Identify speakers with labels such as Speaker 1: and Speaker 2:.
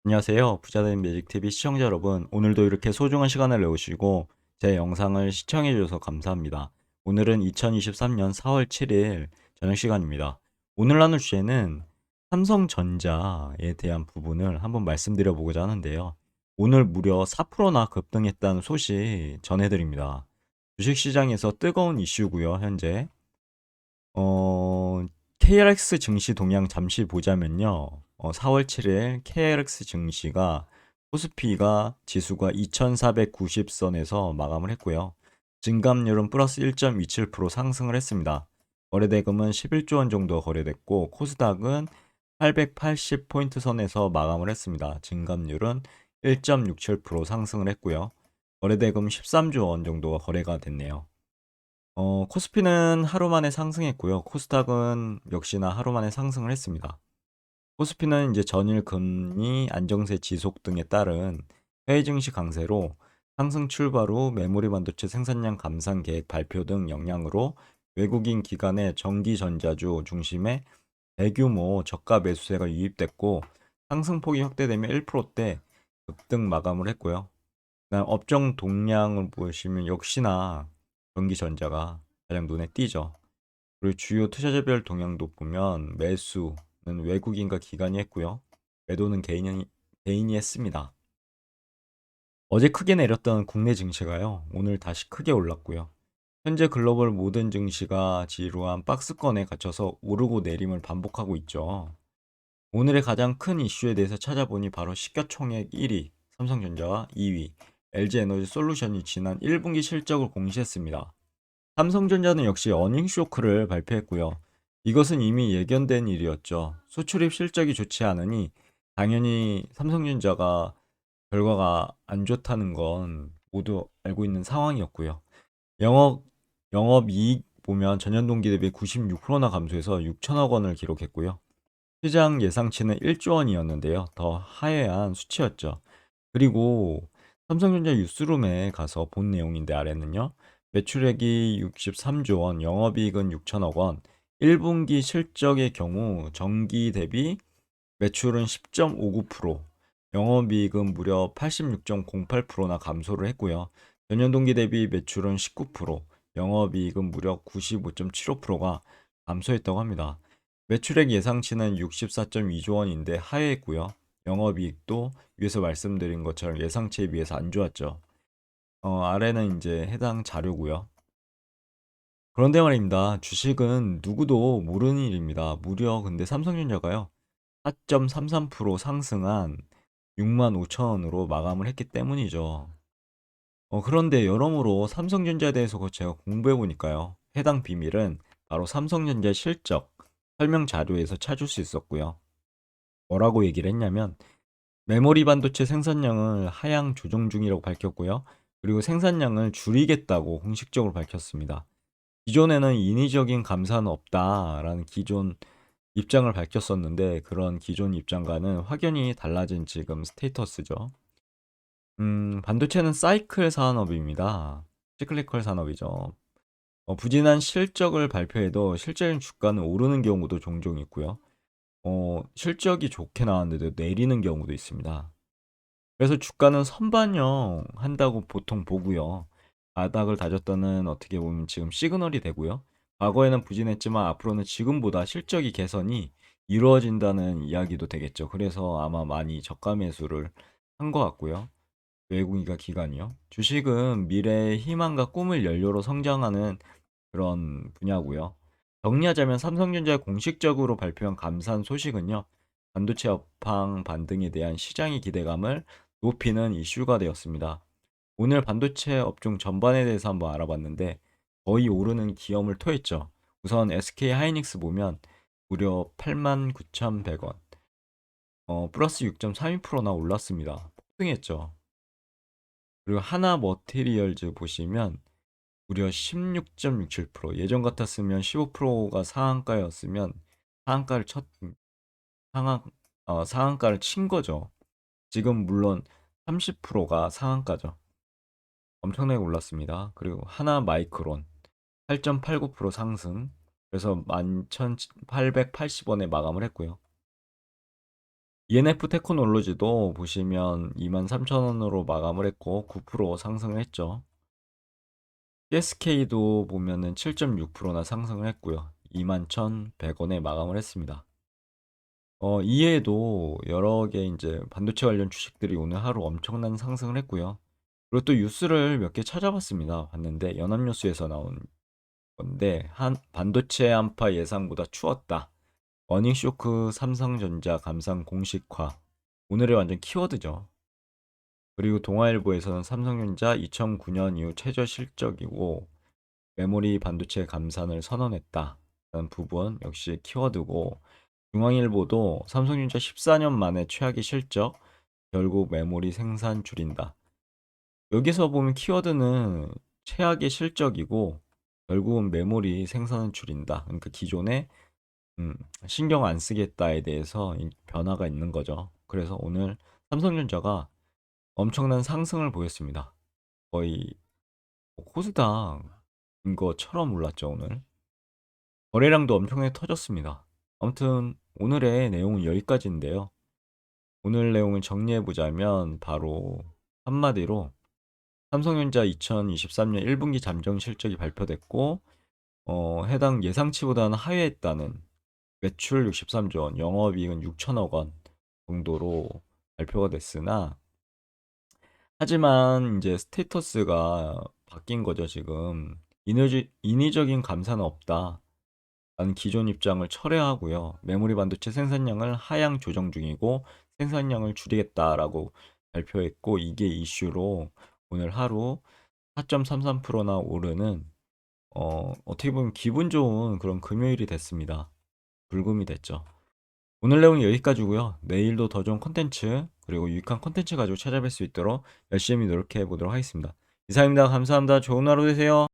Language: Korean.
Speaker 1: 안녕하세요. 부자된 매직TV 시청자 여러분. 오늘도 이렇게 소중한 시간을 내오시고 제 영상을 시청해 주셔서 감사합니다. 오늘은 2023년 4월 7일 저녁 시간입니다. 오늘 나눌 주제는 삼성전자에 대한 부분을 한번 말씀드려 보고자 하는데요. 오늘 무려 4%나 급등했다는 소식 전해드립니다. 주식시장에서 뜨거운 이슈고요, 현재. KRX 증시 동향 잠시 보자면요. 4월 7일 KRX 증시가 코스피가 지수가 2490선에서 마감을 했고요. 증감률은 플러스 1.27% 상승을 했습니다. 거래대금은 11조 원 정도 거래됐고 코스닥은 880포인트 선에서 마감을 했습니다. 증감률은 1.67% 상승을 했고요. 거래대금 13조 원 정도가 거래가 됐네요. 코스피는 하루 만에 상승했고요. 코스닥은 역시나 하루 만에 상승을 했습니다. 코스피는 이제 전일 금리 안정세 지속 등에 따른 해외 증시 강세로 상승 출발 후 메모리 반도체 생산량 감산 계획 발표 등 영향으로 외국인 기관의 전기 전자주 중심의 대규모 저가 매수세가 유입됐고 상승폭이 확대되며 1%대 급등 마감을 했고요. 그다음 업종 동향을 보시면 역시나 전기전자가 가장 눈에 띄죠. 그리고 주요 투자자별 동향도 보면 매수는 외국인과 기관이 했고요. 매도는 개인이 했습니다. 어제 크게 내렸던 국내 증시가요. 오늘 다시 크게 올랐고요. 현재 글로벌 모든 증시가 지루한 박스권에 갇혀서 오르고 내림을 반복하고 있죠. 오늘의 가장 큰 이슈에 대해서 찾아보니 바로 시가총액 1위 삼성전자와 2위 LG에너지솔루션이 지난 1분기 실적을 공시했습니다. 삼성전자는 역시 어닝 쇼크를 발표했고요. 이것은 이미 예견된 일이었죠. 수출입 실적이 좋지 않으니 당연히 삼성전자가 결과가 안 좋다는 건 모두 알고 있는 상황이었고요. 영업 영업이익 보면 전년 동기 대비 96%나 감소해서 6천억 원을 기록했고요. 시장 예상치는 1조 원이었는데요. 더 하회한 수치였죠. 그리고 삼성전자 뉴스룸에 가서 본 내용인데 아래는요. 매출액이 63조 원, 영업이익은 6천억 원, 1분기 실적의 경우 전기 대비 매출은 10.59%, 영업이익은 무려 86.08%나 감소를 했고요. 전년 동기 대비 매출은 19%, 영업이익은 무려 95.75%가 감소했다고 합니다. 매출액 예상치는 64.2조 원인데 하회했고요. 영업이익도 위에서 말씀드린 것처럼 예상치에 비해서 안 좋았죠. 아래는 이제 해당 자료고요. 그런데 말입니다. 주식은 누구도 모르는 일입니다. 무려 근데 삼성전자가요. 4.33% 상승한 6만 5천 원으로 마감을 했기 때문이죠. 그런데 여러모로 삼성전자에 대해서 제가 공부해 보니까요. 해당 비밀은 바로 삼성전자 실적 설명 자료에서 찾을 수 있었고요. 뭐라고 얘기를 했냐면 메모리 반도체 생산량을 하향 조정 중이라고 밝혔고요. 그리고 생산량을 줄이겠다고 공식적으로 밝혔습니다. 기존에는 인위적인 감산은 없다라는 기존 입장을 밝혔었는데 그런 기존 입장과는 확연히 달라진 지금 스테이터스죠. 반도체는 사이클 산업입니다. 시클리컬 산업이죠. 부진한 실적을 발표해도 실제적인 주가는 오르는 경우도 종종 있고요. 실적이 좋게 나왔는데도 내리는 경우도 있습니다. 그래서 주가는 선반영 한다고 보통 보고요. 바닥을 다졌다는 어떻게 보면 지금 시그널이 되고요. 과거에는 부진했지만 앞으로는 지금보다 실적이 개선이 이루어진다는 이야기도 되겠죠. 그래서 아마 많이 저가 매수를 한 것 같고요. 외국인과 기관이요. 주식은 미래의 희망과 꿈을 연료로 성장하는 그런 분야고요. 정리하자면 삼성전자 공식적으로 발표한 감사한 소식은요. 반도체 업황 반등에 대한 시장의 기대감을 높이는 이슈가 되었습니다. 오늘 반도체 업종 전반에 대해서 한번 알아봤는데 거의 오르는 기염을 토했죠. 우선 SK 하이닉스 보면 무려 89,100원, 플러스 6.32%나 올랐습니다. 폭등했죠. 그리고 하나 머티리얼즈 보시면 무려 16.67%. 예전 같았으면 15%가 상한가였으면 상한가를 쳤 상한 상한가를 친 거죠. 지금 물론 30%가 상한가죠. 엄청나게 올랐습니다. 그리고 하나 마이크론 8.89% 상승. 그래서 11,880원에 마감을 했고요. ENF 테크놀로지도 보시면 23,000원으로 마감을 했고 9% 상승을 했죠. CSK도 보면은 7.6%나 상승을 했고요. 21,100원에 마감을 했습니다. 이외에도 여러 개 이제 반도체 관련 주식들이 오늘 하루 엄청난 상승을 했고요. 그리고 또 뉴스를 몇 개 찾아봤습니다. 봤는데 연합뉴스에서 나온 건데 한 반도체 한파 예상보다 추웠다. 어닝 쇼크 삼성전자 감산 공식화. 오늘의 완전 키워드죠. 그리고 동아일보에서는 삼성전자 2009년 이후 최저 실적이고 메모리 반도체 감산을 선언했다. 라는 부분 역시 키워드고 중앙일보도 삼성전자 14년 만에 최악의 실적, 결국 메모리 생산 줄인다. 여기서 보면 키워드는 최악의 실적이고 결국은 메모리 생산을 줄인다. 그러니까 기존에 음, 신경 안 쓰겠다에 대해서 변화가 있는 거죠. 그래서 오늘 삼성전자가 엄청난 상승을 보였습니다. 거의 코스닥인 것처럼 올랐죠, 오늘. 거래량도 엄청나게 터졌습니다. 아무튼 오늘의 내용은 여기까지인데요. 오늘 내용을 정리해 보자면 바로 한마디로 삼성전자 2023년 1분기 잠정 실적이 발표됐고 해당 예상치보다는 하회했다는 매출 63조 원, 영업이익은 6천억 원 정도로 발표가 됐으나 하지만 이제 스테이터스가 바뀐 거죠, 지금. 인위적인 감산은 없다. 라는 기존 입장을 철회하고요. 메모리 반도체 생산량을 하향 조정 중이고 생산량을 줄이겠다라고 발표했고 이게 이슈로 오늘 하루 4.33%나 오르는 어떻게 보면 기분 좋은 그런 금요일이 됐습니다. 불금이 됐죠. 오늘 내용은 여기까지고요. 내일도 더 좋은 콘텐츠 그리고 유익한 콘텐츠 가지고 찾아뵐 수 있도록 열심히 노력해 보도록 하겠습니다. 이상입니다. 감사합니다. 좋은 하루 되세요.